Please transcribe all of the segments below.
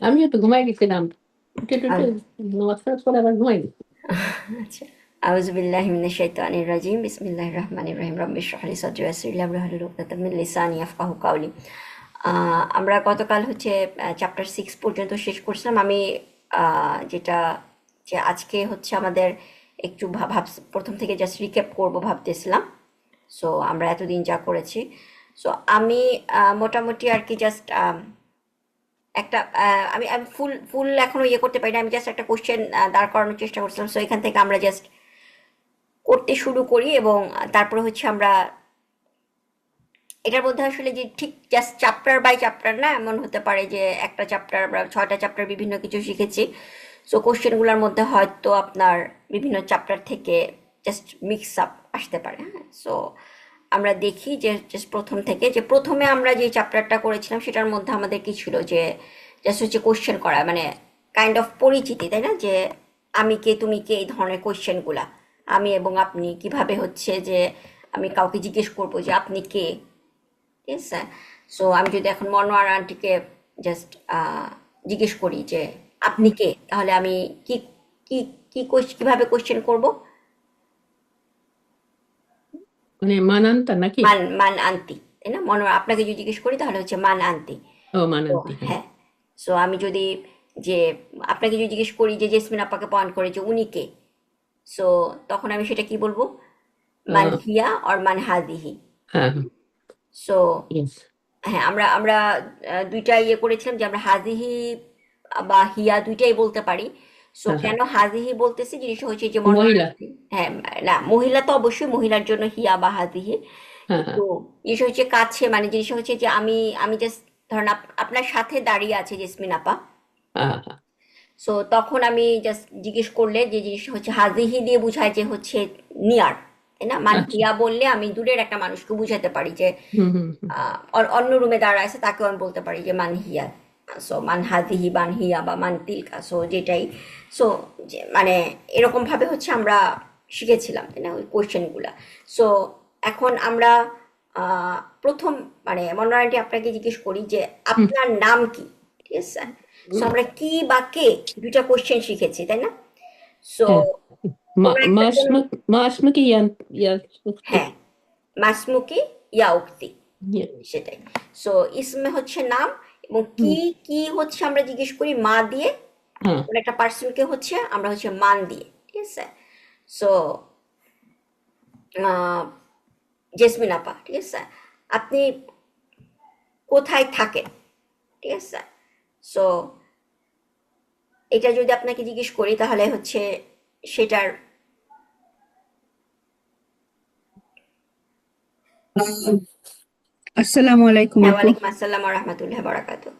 আমিও তো ঘুমাই গেছিলাম, উঠে টুটে আম- নামাজ টামাজ পড়ে আবার ঘুমাই গেছি। আচ্ছা। আউযু বিল্লাহি মিনাশ শাইতানির রাজিম। বিসমিল্লাহির রহমানির রহিম। রাব্বি ইশরাহ লি সাদরি ওয়া ইয়াসসির লি আমরি ওয়াহলুল উকদাতাম মিন লিসানি ইয়াফকাহু কাওলি। আমরা গতকাল হচ্ছে চ্যাপ্টার 6 পর্যন্ত শেষ করছিলাম। আমি যেটা যে আজকে হচ্ছে আমাদের একটু প্রথম থেকে জাস্ট রিক্যাপ করব ভাবতেছিলাম। সো আমরা এতদিন যা করেছি, সো আমি মোটামুটি আর কি জাস্ট একটা আমি আমি ফুল ফুল এখনো ইয়ে করতে পারি না। আমি জাস্ট একটা কোশ্চেন দাঁড় করানোর চেষ্টা করছিলাম। সো এখান থেকে আমরা জাস্ট করতে শুরু করি এবং তারপরে হচ্ছে আমরা এটার মধ্যে আসলে যে ঠিক জাস্ট চ্যাপ্টার বাই চ্যাপ্টার না, এমন হতে পারে যে একটা চ্যাপ্টার আমরা 6টা চ্যাপ্টার বিভিন্ন কিছু শিখেছি। সো কোশ্চেনগুলোর মধ্যে হয়তো আপনার বিভিন্ন চ্যাপ্টার থেকে জাস্ট মিক্স আপ আসতে পারে। হ্যাঁ, সো আমরা দেখি যে জাস্ট প্রথম থেকে, যে প্রথমে আমরা যে চ্যাপ্টারটা করেছিলাম সেটার মধ্যে আমাদের কি ছিল, যে জাস্ট হচ্ছে কোশ্চেন করা, মানে কাইন্ড অফ পরিচিতি, তাই না? যে আমি কে, তুমি কে, এই ধরনের কোশ্চেনগুলা, আমি এবং আপনি, কিভাবে হচ্ছে যে আমি কাউকে জিজ্ঞেস করবো যে আপনি কে। ঠিক আছে? সো আমি যদি এখন মনোয়ার আন্টিকে জাস্ট জিজ্ঞেস করি যে আপনি কে, তাহলে আমি কি কি কিভাবে কোশ্চেন করব? মানে মানানটা নাকি? মান মান আন্তি, তাই না? মনোয়ার আপনাকে যদি জিজ্ঞেস করি তাহলে হচ্ছে মান আন্তি। ও তো মানান্তি, হ্যাঁ। হ্যাঁ, সো আমি যদি যে আপনাকে যদি জিজ্ঞেস করি যে জেসমিন আপাকে পয়েন্ট করে যে উনি কে, সো তখন আমি সেটা কি বলবো? মান আহ, হিয়া আর মান হাদিহি। হ্যাঁ, সো ইয়েস। হ্যাঁ, আমরা আমরা দুইটা ইয়ে করেছিলাম যে আমরা হাদিহি বা হিয়া দুইটাই বলতে পারি। সো হ্যাঁ, হ্যাঁ। কেন হাদিহি বলতেছি, জিনিসটা হচ্ছে যে মনে মহিলা। হ্যাঁ, না মহিলা তো অবশ্যই, মহিলার জন্য হিয়া বা হাদিহি। হ্যাঁ, হ্যাঁ, কিন্তু জিনিসটা হচ্ছে কাছে, মানে জিনিসটা হচ্ছে যে আমি জাস্ট ধরেন আপনার সাথে দাঁড়িয়ে আছে জেসমিন আপা। হ্যাঁ, হ্যাঁ। সো তখন আমি জাস্ট জিজ্ঞেস করলে যে জিনিসটা হচ্ছে হাদিহি দিয়ে বুঝায় যে হচ্ছে নিয়ার, তাই না? মান আচ্ছা। হিয়া বললে আমি দূরের একটা মানুষকে বুঝাতে পারি যে হুম, হুম, হুম। অন্য রুমে দাঁড়ায় আছে, তাকেও আমি বলতে পারি যে মান হিয়া। সো মান হাদিহি, মান হিয়া বা মান তিলকা, সো যেটাই। সো যে মানে এরকম ভাবে হচ্ছে আমরা শিখেছিলাম, তাই না, ওই কোয়েশ্চেনগুলা। সো এখন আমরা প্রথম মানে মনোরানটি আপনাকে জিজ্ঞেস করি যে হুম, আপনার নাম কি। ঠিক আছে? সো আমরা কি বা কে দুইটা কোয়েশ্চেন শিখেছি, তাই না? সো হ্যাঁ। কোনো একটা কোন, মা আসমা কি ইয়ান, ইয়ার উক্তি। হ্যাঁ, মাসমুকি ইয়া উক্তি, ইয়ে, সেটাই। সো ইসমে হচ্ছে নাম, এবং হুম, কি কি হচ্ছে আমরা জিজ্ঞেস করি মা দিয়ে, হ্যাঁ। কোন একটা পার্সনকে হচ্ছে আমরা হচ্ছে মান দিয়ে। ঠিক আছে? সো জেসমিন আপা, ঠিক আছে, আপনি কোথায় থাকেন? ঠিক আছে? সো এটা যদি আপনাকে জিজ্ঞেস করি তাহলে হচ্ছে সেটার আসসালামু আলাইকুম হ্যাঁ, আপু। ওয়ালাইকুম আসসালাম ওয়া রাহমাতুল্লাহি ওয়া বারাকাতুহু।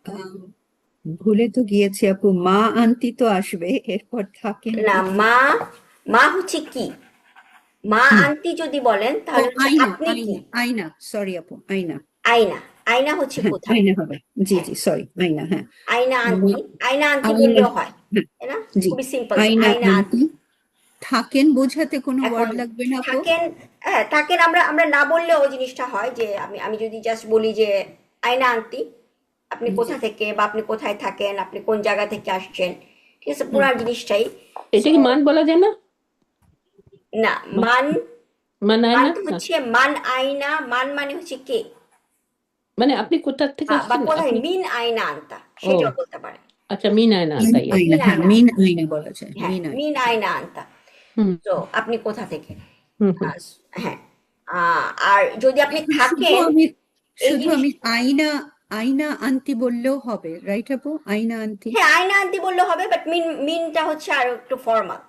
আহ, ভুলে তো গিয়েছি আপু, মা আন্টি তো আসবে, এরপর থাকেন না, কি? মা, মা হচ্ছে কি, মা হুম। আন্টি যদি বলেন ও তাহলে হচ্ছে আয়না, আপনি কি। আয়না, আয়না, সরি আপু, আয়না। আয়না, আয়না হচ্ছে হ্যাঁ, কোথায়। আয়না হবে। জি হ্যাঁ, জি, সরি, আয়না, হ্যাঁ। আয়না আন্টি, মা- আয়না আন্টি আয়না, বললেও হয়, হ্যাঁ, তাই না? জি। খুবই সিম্পল, যে আয়না আয়না আন্টি। আন্টি। থাকেন বোঝাতে কোনো এখন ওয়ার্ড লাগবে না আপু? থাকেন, হ্যাঁ থাকেন, আমরা আমরা না বললেও জিনিসটা হয় যে আমি আমি যদি জাস্ট বলি যে আয়না আন্টি, আপনি জি। কোথা থেকে বা আপনি কোথায় থাকেন, আপনি কোন জায়গা থেকে আসছেন, ঠিক আছে, হুম। পুরা জিনিসটাই। এটা সো কি মান বলা যায় না? না, মা- মান, মানায় মান না তো না? হচ্ছে মান আয়না, মান মানে হচ্ছে কে, মানে আপনি কোথা থেকে বা আসছেন কোথায়, আপনি? মিন আয়না আনতা, ও সেটাও বলতে পারে। আচ্ছা, মিনায় না, মিন তাই আর কি। আয়না, মিন হ্যাঁ, আয়না মিন আনতা, আয়না বলা যায়, হ্যাঁ, মিন আয়না, মিন হ্যাঁ। আয়না আনতা। হুম, তো আপনি কোথা থেকে। হুম, হুম। আহ, হ্যাঁ, আর যদি আপনি এখন শুধু থাকেন, আমি, এই শুধু জিনিস, আমি আয়না, আয়না আন্টি বললেও হবে, রাইট আপু? আয়না আন্টি। হ্যাঁ আয়না আনতে বললে হবে, বাট মিন, মিনটা হচ্ছে আর একটু ফর্মাল।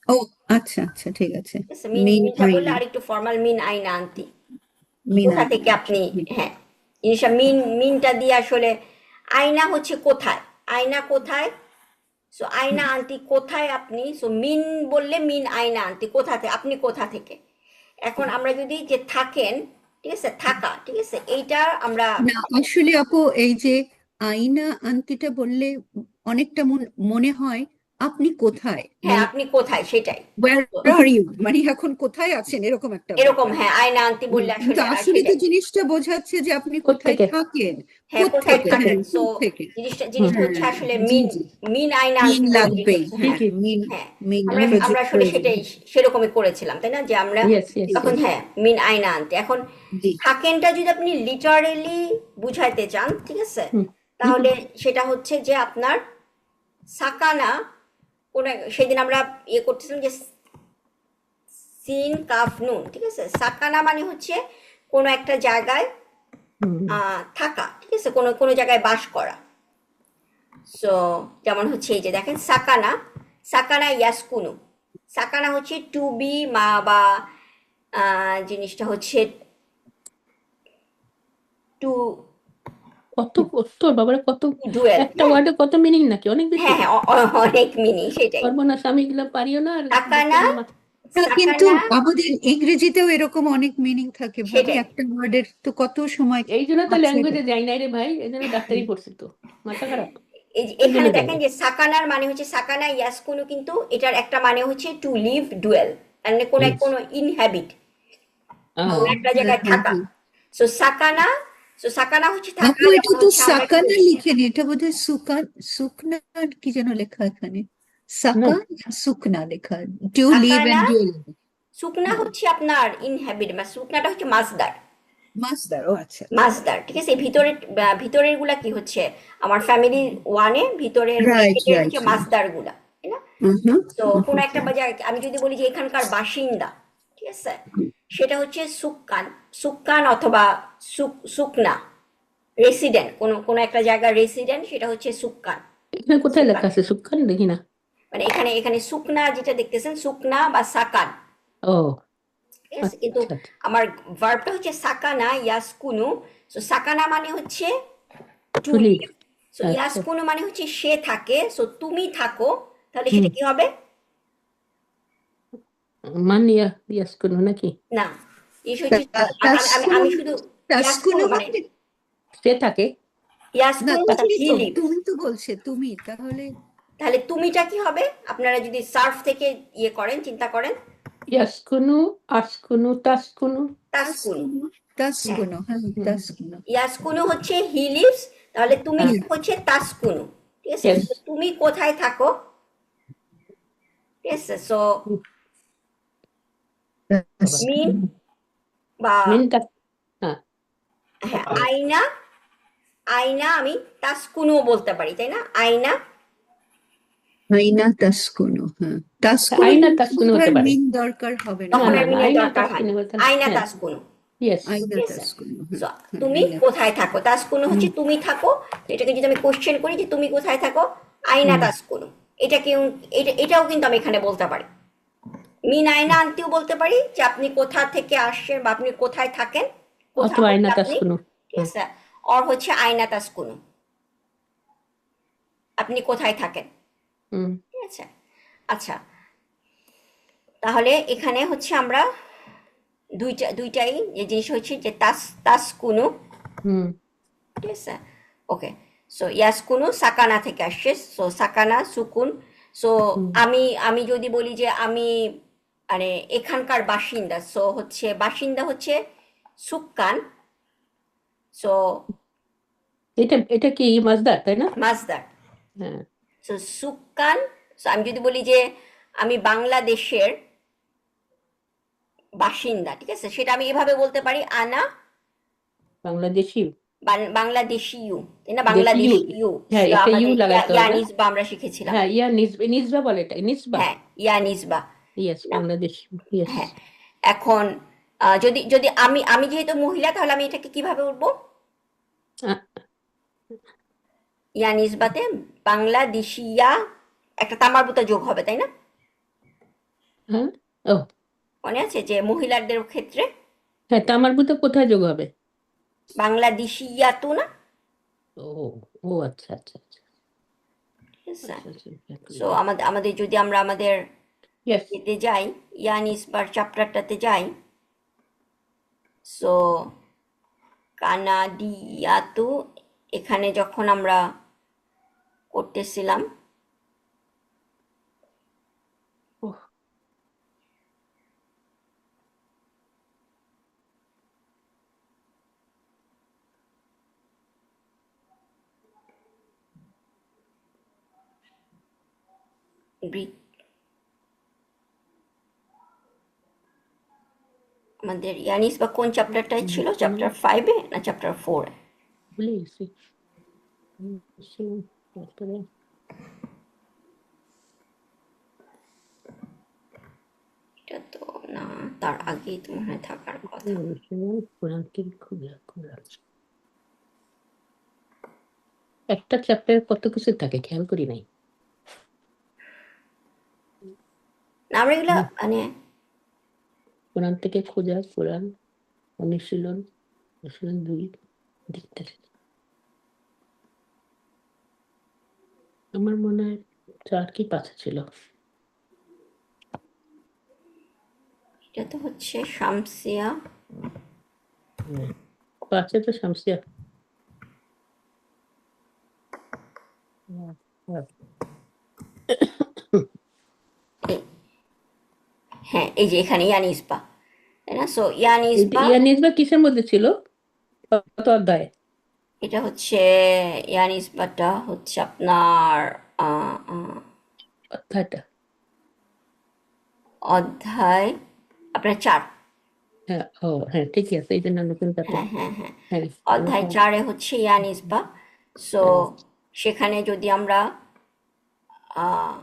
ও আচ্ছা আচ্ছা, ঠিক আছে। ঠিক আছে, মিন, মিন মিনটা বললে আয়না, আর একটু ফর্মাল, মিন আয়না আনতি, মিন কোথা আয়না, থেকে আচ্ছা। আপনি। হ্যাঁ, জিনিসটা মিন, মিনটা দিয়ে আসলে আয়না হচ্ছে কোথায়, আয়না কোথায়। সো আয়না হুম। আন্টি কোথায় আপনি, সো মিন বললে মিন আয়না আন্টি, কোথা থেকে, আপনি কোথা থেকে। এখন আমরা যদি যে থাকেন, ঠিক আছে, থাকা, ঠিক আছে, এইটা আমরা, না আসলে আপু, এই যে আয়না আন্টিটা বললে অনেকটা মনে হয় আপনি কোথায়, হ্যাঁ, মানে আপনি কোথায় সেটাই। where তো are you, মানে এখন কোথায় আছেন, এরকম একটা এরকম, ব্যাপার। হ্যাঁ, আয়না আনতে বললে কিন্তু আসলে আসলে তো সেটাই। জিনিসটা বোঝাচ্ছে যে আপনি কোথায় কোত্থেকে থাকেন, হ্যাঁ, কোথায় কোত্থেকে, থাকেন। হ্যাঁ, সো কোত্থেকে। জিনিসটা হুম জিনিসটা হচ্ছে হ্যাঁ, আসলে জি মিন, জি, মিন আয়না মিন আনতে বললে লাগবেই, হচ্ছে, জি হ্যাঁ জি, মিন, হ্যাঁ, মিন আমরা প্রয়োজন আমরা আসলে প্রয়োজন। সেটাই সেরকমই করেছিলাম, তাই না, যে আমরা ইয়েস ইয়েস তখন, ইয়েস হ্যাঁ, মিন আয়না আনতে। এখন জি থাকেনটা যদি আপনি লিটারেলি বুঝাইতে চান, ঠিক আছে, হুম তাহলে সেটা হচ্ছে যে আপনার সাকানা, কোন সেদিন আমরা ইয়ে করতেছিলাম যে সিন কাফ নুন, ঠিক আছে। সাকানা মানে হচ্ছে কোনো একটা জায়গায় হুম থাকা, ঠিক আছে, কোনো কোনো জায়গায় বাস করা। সো যেমন হচ্ছে এই যে দেখেন সাকানা, সাকানা ইয়াসকুনু। সাকানা হচ্ছে টু বি মা, বা জিনিসটা হচ্ছে টু কত তোর বাবারে কত ডুয়েল, একটা হ্যাঁ ওয়ার্ডে কত মিনিং নাকি অনেক বেশি হ্যাঁ হ্যাঁ, অনেক মিনি সেটাই। সর্বনাশ আমি এগুলো পারিও না আর সাকানা, বলতে মাথা কিন্তু সাকানা আমাদের ইংরেজিতেও এরকম অনেক মিনিং থাকে ভাবি, সেটাই। একটা ওয়ার্ডের তো কত সময় এই জন্য তো আছে। ল্যাঙ্গুয়েজে যাই নাই রে ভাই এই জন্য ডাক্তারি পড়ছি তো মাথা খারাপ এই যে এই জন্য এখানে যাই দেখেন নাই যে সাকানার মানে হচ্ছে সাকানা ইয়াসকুনু, কিন্তু এটার একটা মানে হচ্ছে টু লিভ ডুয়েল, মানে কোনো ইয়েস কোনো ইনহ্যাবিট, কোনো হ্যাঁ একটা হ্যাঁ জায়গায় হ্যাঁ থাকা। হ্যাঁ। সো সাকানা, সো সাকানা হচ্ছে থাকা, আপু এটা যেমন তো হচ্ছে আমরা কি সাকানা বলি, লিখেনি, এটা বোধহয় সুকান, সুকনা কি যেন লেখা এখানে, না সাকা সুকনা লেখা, টু লিভ সাকানা, এন্ড ডুয়েল। শুকনা হচ্ছে আপনার ইনহ্যাবিট, বা শুকনাটা হচ্ছে মাসদার, মাছদার, ও আচ্ছা আচ্ছা। মাসদার, ঠিক আছে। ভিতরের ভিতরের গুলা কি হচ্ছে আমার ফ্যামিলি ওয়ানে ভিতরের রাইট ব্র্যাকেটের রাইট হচ্ছে রাইট। মাসদার গুলা, তাই না। হুম তো কোনো একটা বাজার আমি যদি বলি যে এখানকার বাসিন্দা, ঠিক আছে, সেটা হচ্ছে সুক্কান, সুক্কান অথবা সুকনা, রেসিডেন্ট, কোনো কোনো একটা জায়গার রেসিডেন্ট, সেটা হচ্ছে সুক্কান, এখানে কোথায় সুকান। লেখা আছে সুখান দেখি না মানে এখানে এখানে সুকনা যেটা দেখতেছেন, সুকনা বা সাকান, ও ঠিক আছে। কিন্তু আচ্ছা আচ্ছা আমার ভার্বটা হচ্ছে সাকানা ইয়াসকুনু। সো সাকানা মানে হচ্ছে to to live live, so আচ্ছা ইয়াসকুনু মানে হচ্ছে সে থাকে, সো তুমি থাকো, তাহলে হুম সেটা কি হবে? মান ইয়াস কোনো নাকি না, ইস হচ্ছে তাসকুনো, আমি শুধু তাসকুনো ইয়াসকুনু মানে, মানে, সে থাকে না ইয়াসকুনু হচ্ছে তুমি হি তো, লিভস। তুমি তো বলছে তুমি, তাহলে তাহলে তুমিটা কি হবে? আপনারা যদি সার্ফ থেকে ইয়ে করেন, চিন্তা করেন, ইয়াস কোনো আস কোনো তাস কোনো তাসকুনু, তাসকুনো, হ্যাঁ, তাসকুনো, হ্যাঁ হুম তাসকুনো। ইয়াসকুনু হচ্ছে হি লিভস, তাহলে তুমি হ্যাঁ হচ্ছে তাসকুনু, ঠিক আছে। ইয়েস So, তুমি কোথায় থাকো, ঠিক আছে। সো বাবা মিন বা, মিনটা হ্যাঁ হ্যাঁ, আয়না, আয়না আমি তাসকুনুও বলতে পারি, তাই না, আয়না। আইনা তাসকুনো, হ্যাঁ তাসকুনো আইনা বলতে তাস কোনো হতে বোধহয় পারে মিন দরকার হবে না, না তখন না আর না মিনের আইনা দরকার তাস হয় কোনো না, বলতে আয়না হ্যাঁ তাসকুনু, ইয়েস আইনা ঠিক আছে। তাসকুনো, হ্যাঁ So, হ্যাঁ তুমি আইনা। কোথায় থাকো, তাসকুনু হুম হচ্ছে তুমি থাকো। তো এটাকে যদি আমি কোশ্চেন করি যে তুমি কোথায় থাকো, আয়না হুম তাসকুনু, এটা কেউ, এটাও কিন্তু আমি এখানে বলতে পারি। মিন আয়না আনতেও বলতে পারি যে আপনি কোথা থেকে আসছেন বা আপনি কোথায় থাকেন, কোথা অথবা হচ্ছে আইনা তাস আপনি, কোনো ঠিক হ্যাঁ আছে। অর হচ্ছে আয়না তাসকুনু, আপনি কোথায় থাকেন, হুম ঠিক আছে। আচ্ছা, তাহলে এখানে হচ্ছে আমরা দুইটাই যে জিনিস হচ্ছে যে তাসকুনু, হুম ঠিক আছে। ওকে, সো ইয়াসকুনু সাকানা থেকে আসছে, সো সাকানা সুকুন। সো হুম আমি যদি বলি যে আমি মানে এখানকার বাসিন্দা, সো হচ্ছে বাসিন্দা হচ্ছে সুক্কান, সো এটা এটা কি মাজদার তাই না মাজদার। হ্যাঁ সো সুক্কান, সো আমি যদি বলি যে আমি বাংলাদেশের বাসিন্দা, ঠিক আছে, সেটা আমি এভাবে বলতে পারি, আনা বাংলাদেশি বাংলাদেশিউ, তাই না, দেশি ইউ বাংলাদেশিউ। হ্যাঁ একটা ইউ আমাদের লাগাইতে হবে ইয়ানিস বা আমরা শিখেছিলাম, হ্যাঁ ইয়া নিজবা বলে এটা নিজবা হ্যাঁ, ইয়ানিস বা, ইয়েস না, বাংলাদেশ ইয়েস হ্যাঁ। এখন যদি যদি আমি যেহেতু মহিলা, তাহলে আমি এটাকে কিভাবে উঠবো, ইয়া নিসবাতে বাংলাদেশিয়া, একটা তামার বুতা যোগ হবে, তাই না, হ্যাঁ ও মনে আছে যে মহিলাদের ক্ষেত্রে হ্যাঁ তামার বুতে কোথায় যোগ হবে বাংলাদেশিয়া তো না, ও ও আচ্ছা আচ্ছা আচ্ছা ঠিক আছে। আচ্ছা আচ্ছা সো আমাদের আমাদের যদি আমরা আমাদের ইয়েস এতে যাই, ইয়া নিসবার চ্যাপ্টারটাতে যাই, সো কানাডিয়াতু, এখানে যখন আমরা করতেছিলাম, গ্রিক আমাদের ইয়ানিস বা কোন চ্যাপ্টারটাই ছিল, চ্যাপ্টার 5-এ না চ্যাপ্টার 4-এ? ভুলে গেছি। তারপরে এটা তো না, তার আগেই তো মনে হয় থাকার কথা। কোরআনকে খোলা একটা চ্যাপ্টারে কত কিছু থাকে খেয়াল করি নাই। না আমরা এগুলা মানে কোরআন থেকে খোঁজা, কোরআন অনুশীলন, অনুশীলন 2 দেখতে। আমার মনে হয় 4 কি 5 ছিল। এটা তো হচ্ছে শামসিয়া। 5 তো শামসিয়া। এই- হ্যাঁ এই যে এখানে ইয়ানিসবা, তাই না? সো ইয়ানিসবা ইয়ানিসবা কিসের মধ্যে ছিল, কত অধ্যায়? এটা হচ্ছে ইয়ানিসবাটা হচ্ছে আপনার আহ, আহ, অধ্যায়টা? অধ্যায় আপনার 4। হ্যাঁ, ও হ্যাঁ ঠিকই আছে, এই জন্য নতুন কথা। হ্যাঁ হ্যাঁ হ্যাঁ, হ্যাঁ অধ্যায় 4-এ হচ্ছে ইয়ানিসবা। সো হ্যাঁ, সেখানে যদি আমরা আহ,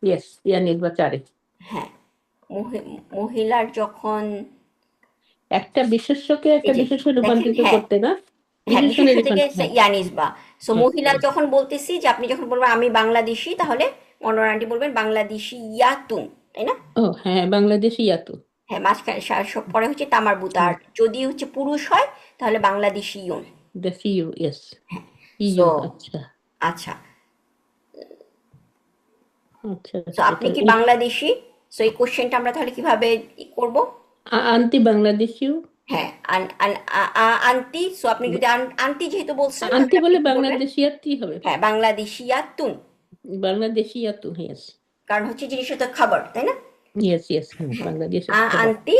ইয়েস, ইয়ানিসবা 4-এ হ্যাঁ মহিলার যখন একটা বিশেষ্যকে এই একটা যে বিশেষ্যে দেখেন, রূপান্তরিত হ্যাঁ করতে না, হ্যাঁ বিশেষণে বিশেষ্য থেকে হ্যাঁ ইয়ানিসবা। সো হ্যাঁ মহিলা যখন বলতেছি, যে আপনি যখন বলবেন আমি বাংলাদেশি, তাহলে মনোয়ার আন্টি বলবেন বাংলাদেশি ইয়াতুন, তাই না? ও হ্যাঁ, বাংলাদেশি ইয়াতু। হ্যাঁ মাঝখানে সব পরে হচ্ছে তামার বুতা। আর যদি হচ্ছে পুরুষ হয় তাহলে বাংলাদেশি ইউন। দেশি ইউ, ইয়েস, সো ইউ। আচ্ছা আচ্ছা, আচ্ছা সো আচ্ছা, আপনি এটা কি এই বাংলাদেশি? সো এই কোশ্চেনটা আমরা তাহলে কিভাবে করব? আন্টি বাংলাদেশিও। হ্যাঁ আন্টি। সো আপনি যদি আন্টি যেহেতু বলছেন, তাহলে আন্টি আপনি বলে কি বলবেন? বাংলাদেশিয়াতেই হবে। হ্যাঁ বাংলাদেশি ইয়াতুন, বাংলাদেশি ইয়াতু, ইয়েস কারণ হচ্ছে জিনিসটা তো খাবার, তাই না? ইয়েস ইয়েস, হ্যাঁ হ্যাঁ বাংলাদেশের খবর। আন্টি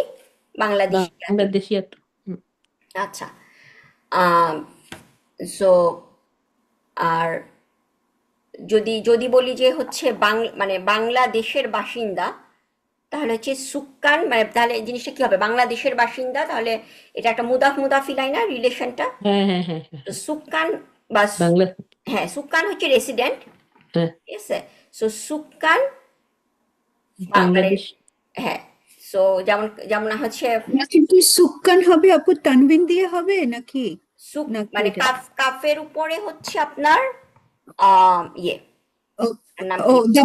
বাংলাদেশি ইয়াতুন। বাংলাদেশি ইয়াতু। আচ্ছা, সো আর যদি যদি বলি যে হচ্ছে মানে বাংলাদেশের বাসিন্দা, তাহলে হচ্ছে সুক্কান, মানে তাহলে জিনিসটা কি হবে? বাংলাদেশের বাসিন্দা, তাহলে এটা একটা মুদাফ মুদাফিলাই না রিলেশনটা? হ্যাঁ হ্যাঁ হ্যাঁ হ্যাঁ তো সুক্কান বা বাংলা, হ্যাঁ সুক্কান হচ্ছে রেসিডেন্ট, হ্যাঁ ঠিক আছে? সো সুক্কান মানে বাংলাদেশ। হ্যাঁ, সো যেমন যেমন হচ্ছে নাকি কি সুক্কান হবে আপু, তানবিন দিয়ে হবে নাকি? নাকি মানে এটা কাফের উপরে হচ্ছে আপনার ইয়ে, ও নাম ও কি,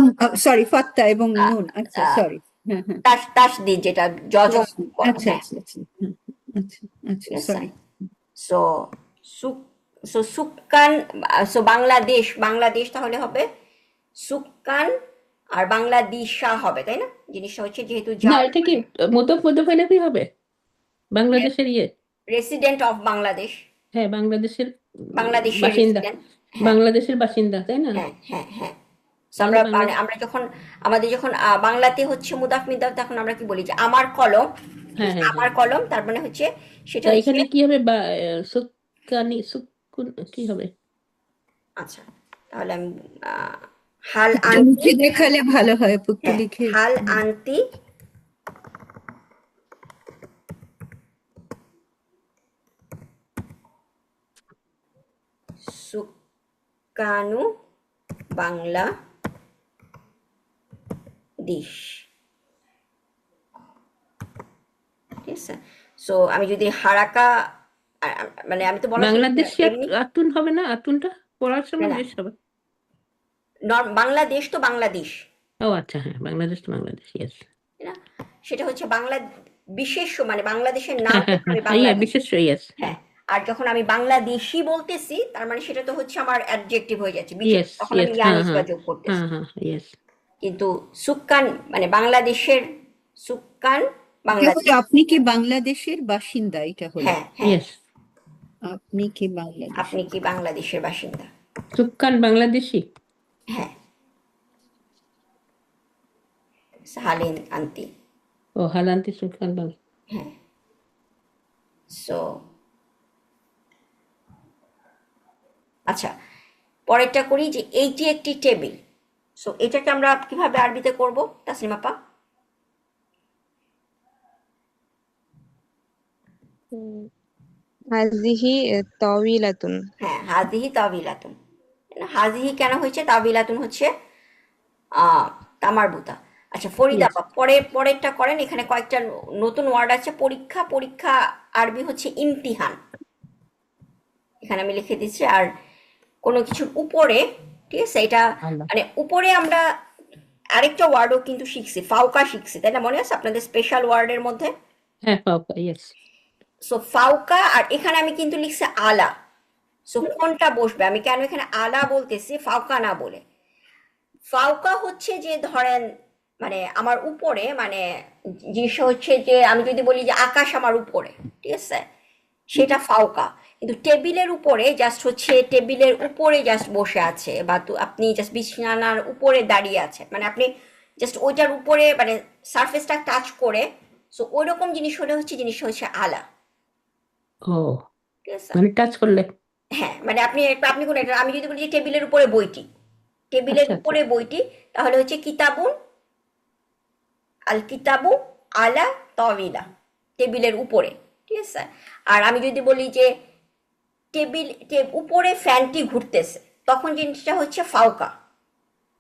সরি, ফাত্তা এবং আহ, নুন, আচ্ছা আহ, সরি। হ্যাঁ হ্যাঁ, তাসদিদ যেটা যজম, আচ্ছা হ্যাঁ আচ্ছা আচ্ছা, হুম, আচ্ছা আচ্ছা, ঠিক আছে। সরি। সো সুক সো সুক্কান, সো বাংলাদেশ, বাংলাদেশ তাহলে হবে সুক্কান, আর বাংলাদেশা হবে, তাই না? জিনিসটা হচ্ছে যেহেতু না, যার এটা কি মধ্যে ফেলে হবে বাংলাদেশের ইয়ে? রেসিডেন্ট অফ বাংলাদেশ, হ্যাঁ, বাংলাদেশের বাংলাদেশের বাসিন্দা, রেসিডেন্ট। হ্যাঁ বাংলাদেশের বাসিন্দা, তাই না? হ্যাঁ হ্যাঁ হ্যাঁ। So তাহলে আমরা বাংলা, মানে আমরা যখন আমাদের যখন বাংলাতে হচ্ছে মুদাফ মিদাফ, তখন আমরা কি বলি যে আমার কলম, হ্যাঁ হ্যাঁ আমার হ্যাঁ। কলম, তার মানে হচ্ছে সেটা তা হচ্ছে এখানে কি হবে, সুক্কানি সুকুন কি হবে? আচ্ছা, তাহলে আমি হাল একটু আনতি, লিখে দেখালে ভালো হয় আপু, একটু হ্যাঁ লিখে। হাল আনতি সুকানু বাংলাদেশ, ঠিক আছে? সো আমি যদি হারাকা মানে আমি তো বলার সময় বাংলাদেশি এমনি আতুন হবে না, আতুনটা পড়ার না সময় না, বেশ হবে। বাংলাদেশ তো বাংলাদেশ, ও আচ্ছা, হ্যাঁ বাংলাদেশ তো বাংলাদেশ, ইয়েস। তাই না? সেটা হচ্ছে বাংলা বিশেষ, মানে বাংলাদেশের নাম হ্যাঁ হ্যাঁ হচ্ছে হ্যাঁ, আমি ইয়ে বাংলাদেশ। বিশেষ, ইয়েস হ্যাঁ। হ্যাঁ, আর যখন আমি বাংলাদেশি বলতেছি, তার মানে সেটা তো হচ্ছে আমার অ্যাডজেক্টিভ হয়ে যাচ্ছে, বিশেষ, ইয়েস তখন আমি ইয়েস, হ্যাঁ ইয়ানিস বা হ্যাঁ যোগ করতেছি। হ্যাঁ হ্যাঁ, ইয়েস। কিন্তু সুক্কান মানে বাংলাদেশের সুক্কান এটা হলো বাংলাদেশ। আপনি কি বাংলাদেশের বাসিন্দা, এটা হলো হ্যাঁ হ্যাঁ, ইয়েস, আপনি কি বাংলাদেশ। আপনি কি বাংলাদেশের বাসিন্দা? সুক্কান বাংলাদেশি। হ্যাঁ, সাহালিন আন্তি। ও হালান্তি সুক্কান বাংলা। হ্যাঁ, সো আচ্ছা, পরেরটা করি যে এইটি একটি টেবিল, সো এটাকে আমরা কিভাবে আরবিতে করব তাসলিমা আপা? হুম, হাজিহি তাওয়িলাতুন। হ্যাঁ, হাজিহি তাবিলাতুন। হাজিহি কেন হয়েছে, তাবিলাতুন হচ্ছে তামার বুতা। আচ্ছা ফরিদা ইয়েস। আপা, পরেরটা করেন। এখানে কয়েকটা নতুন ওয়ার্ড আছে। পরীক্ষা, পরীক্ষা আরবি হচ্ছে ইমতিহান, এখানে আমি লিখে দিচ্ছি। আর কোনো কিছুর উপরে, ঠিক আছে, এটা আল্লাহ। মানে উপরে আমরা আরেকটা ওয়ার্ডও কিন্তু শিখছি, ফাউকা শিখছি, তাই না? মনে আছে আপনাদের স্পেশাল ওয়ার্ডের মধ্যে? হ্যাঁ পাপা, ইয়েস। সো ফাউকা, আর এখানে আমি কিন্তু লিখছি আলা। সো কোনটা বসবে, আমি কেন এখানে আলা বলতেছি ফাউকা না বলে? ফাউকা হচ্ছে যে ধরেন মানে আমার উপরে, মানে জিনিসটা হচ্ছে যে আমি যদি বলি যে আকাশ আমার উপরে, ঠিক আছে, সেটা ফাউকা। কিন্তু টেবিলের উপরে জাস্ট হচ্ছে টেবিলের উপরে জাস্ট বসে আছে, বা তো আপনি জাস্ট বিছানার উপরে দাঁড়িয়ে আছেন, মানে আপনি জাস্ট ওইটার উপরে মানে সারফেসটা টাচ করে। সো ওই রকম জিনিস হলে হচ্ছে জিনিসটা হচ্ছে আলা, ও, ঠিক আছে? মানে টাচ করলে। হ্যাঁ, মানে আপনি কোন আমি যদি বলি যে টেবিলের উপরে বইটি, টেবিলের আচ্ছা আচ্ছা। উপরে বইটি, তাহলে হচ্ছে কিতাবুন, আল কিতাবু আলা তাওয়িলা, টেবিলের উপরে, ঠিক আছে? আর আমি যদি বলি যে উপরে ফ্যানটি ঘুরতেছে, তখন জিনিসটা হচ্ছে ফাউকা।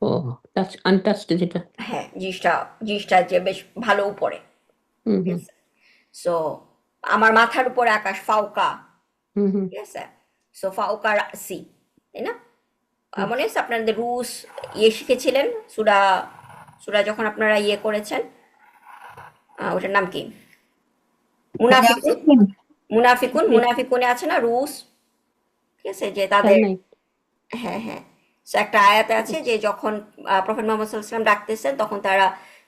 ও, টাচ আনটাচড যেটা। হ্যাঁ, জিনিসটা যে বেশ ভালো উপরে, হুম ঠিক হুম আছে? সো আমার মাথার উপরে আকাশ, ফাউকা, হুম হুম। ঠিক আছে? সো ফাউকা রাসি, তাই না? Yes. মনে আছে আপনাদের রুস শিখেছিলেন সুরা, যখন আপনারা করেছেন, ওটার নাম কি, মুনাফিকুন। মুনাফিকুন। Yes, মুনাফিকুনে আছে না রুস, ঠিক আছে, যে খেয়াল তাদের, নাই। হ্যাঁ হ্যাঁ। সো একটা আয়াতে আছে যে যখন প্রফেট মোহাম্মদ সাল্লাল্লাহু আলাইহি ওয়াসাল্লাম ডাকতেছেন, তখন তারা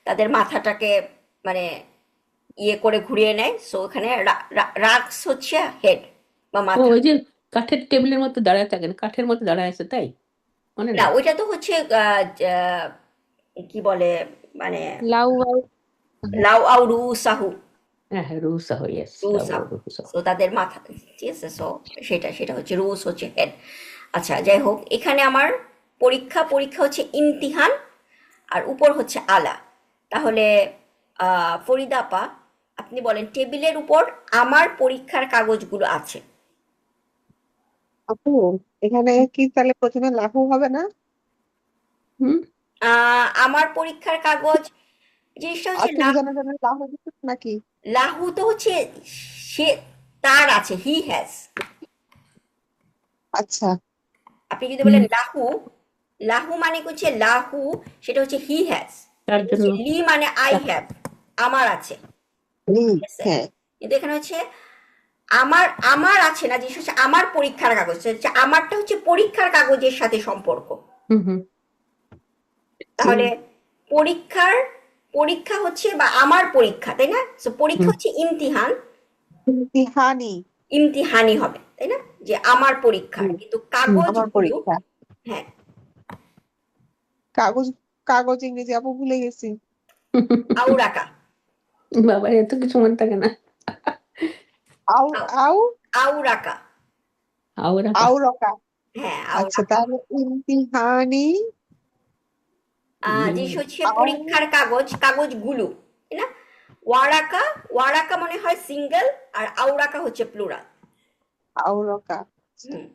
তাদের মাথাটাকে মানে করে ঘুরিয়ে নেয়। সো ওখানে রাক্স হচ্ছে হেড বা ও, মাথা। ওই যে কাঠের টেবিলের মধ্যে দাঁড়ায় থাকেন, কাঠের মধ্যে দাঁড়ায় আছে, তাই মনে না, নাই। ওইটা তো হচ্ছে কি বলে, মানে লাউ আউ। লাউ আউ রুসাহু, হ্যাঁ হ্যাঁ, রুসা, ইয়েস, রুসাহু। রুসা। সো তাদের মাথা, ঠিক আছে? সো সেটা হচ্ছে রুস হচ্ছে হেড। আচ্ছা যাই হোক, এখানে আমার পরীক্ষা, হচ্ছে ইমতিহান, আর উপর হচ্ছে আলা। তাহলে ফরিদা আপা, আপনি বলেন টেবিলের উপর আমার পরীক্ষার কাগজগুলো আছে। আপু, এখানে কি তাহলে প্রথমে লাঘু হবে না? হুম। আমার পরীক্ষার কাগজ, জিনিসটা হচ্ছে অর্থ বোঝানোর জন্য লাঘু দিচ্ছে নাকি? লাহু তো হচ্ছে সে, তার আছে, হি হ্যাজ। আচ্ছা। আপনি যদি বলেন লাহু, লাহু মানে হচ্ছে লাহু, সেটা হচ্ছে হি হ্যাজ। তার এটা জন্য। হচ্ছে লি মানে আই তা- হ্যাভ, আমার আছে, হুম। ঠিক আছে? হ্যাঁ। কিন্তু এখানে হচ্ছে আমার আমার আছে না, জিনিস হচ্ছে আমার পরীক্ষার কাগজ, হচ্ছে আমারটা হচ্ছে পরীক্ষার কাগজের সাথে সম্পর্ক। হুম হুম। তাহলে পরীক্ষার, পরীক্ষা হচ্ছে বা আমার পরীক্ষা, তাই না? সো পরীক্ষা হুম হচ্ছে ইমতিহান, ইমতিহানি। ইমতিহানি হবে, তাই না? যে আমার পরীক্ষার, হুম। কিন্তু আমার কাগজগুলো, পরীক্ষা। হ্যাঁ, কাগজ, কাগজ ইংরেজি আপু ভুলে গেছি। আউরাকা, বাবা, এত কিছু মনে থাকে না। আউ, আউ- আউ, আউরাকা, আওরাকা। আউরকা। হ্যাঁ আচ্ছা, আউরাকা। তাহলে ইমতিহানি জিনিস হচ্ছে আউ, পরীক্ষার কাগজ, কাগজগুলো, তাই না? ওয়ারাকা, ওয়ারাকা মনে হয় সিঙ্গেল, আর আউরাকা হচ্ছে প্লুরাল। আউরকা। হুম।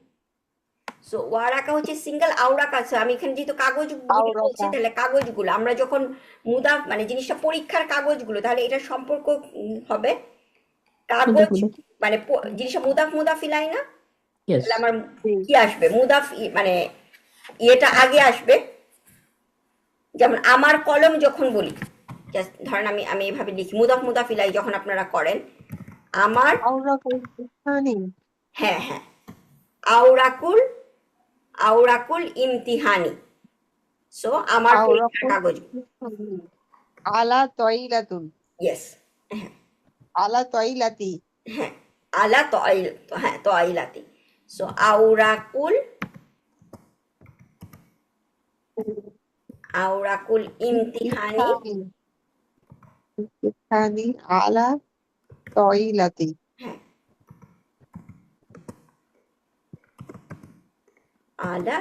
সো ওয়ারাকা হচ্ছে সিঙ্গেল, আউরাকা আছে। আমি এখানে যেহেতু কাগজগুলো বলছি, আউরকা। তাহলে কাগজগুলো আমরা যখন মুদা মানে জিনিসটা পরীক্ষার কাগজগুলো, তাহলে এটা সম্পর্ক হবে কাগজ, মুদাফ। মানে জিনিসটা মুদাফিলাই না? ইয়েস। তাহলে আমার হুম। কি আসবে, মানে এটা আগে আসবে। যেমন আমার কলম যখন বলি, just ধরেন আমি এভাবে লিখি, মুদাফিলাই যখন আপনারা করেন, আমার, আউরকা ইমতিহানি। হ্যাঁ হ্যাঁ, আওরাকুল, আওরাকুল ইমতিহানি। সো আমার পরীক্ষার আউরকা কাগজ, ইমতিহানি। আলা তয়িলাতুন। ইয়েস, হ্যাঁ আলা তয়িলাতি। হ্যাঁ, আলা তআইল, হ্যাঁ তআইলাতি। সো আওরাকুল, আওরাকুল ইমতিহানি, ইমতিহানি। ইমতিহানি আলা তয়িলাতি। হ্যাঁ আলা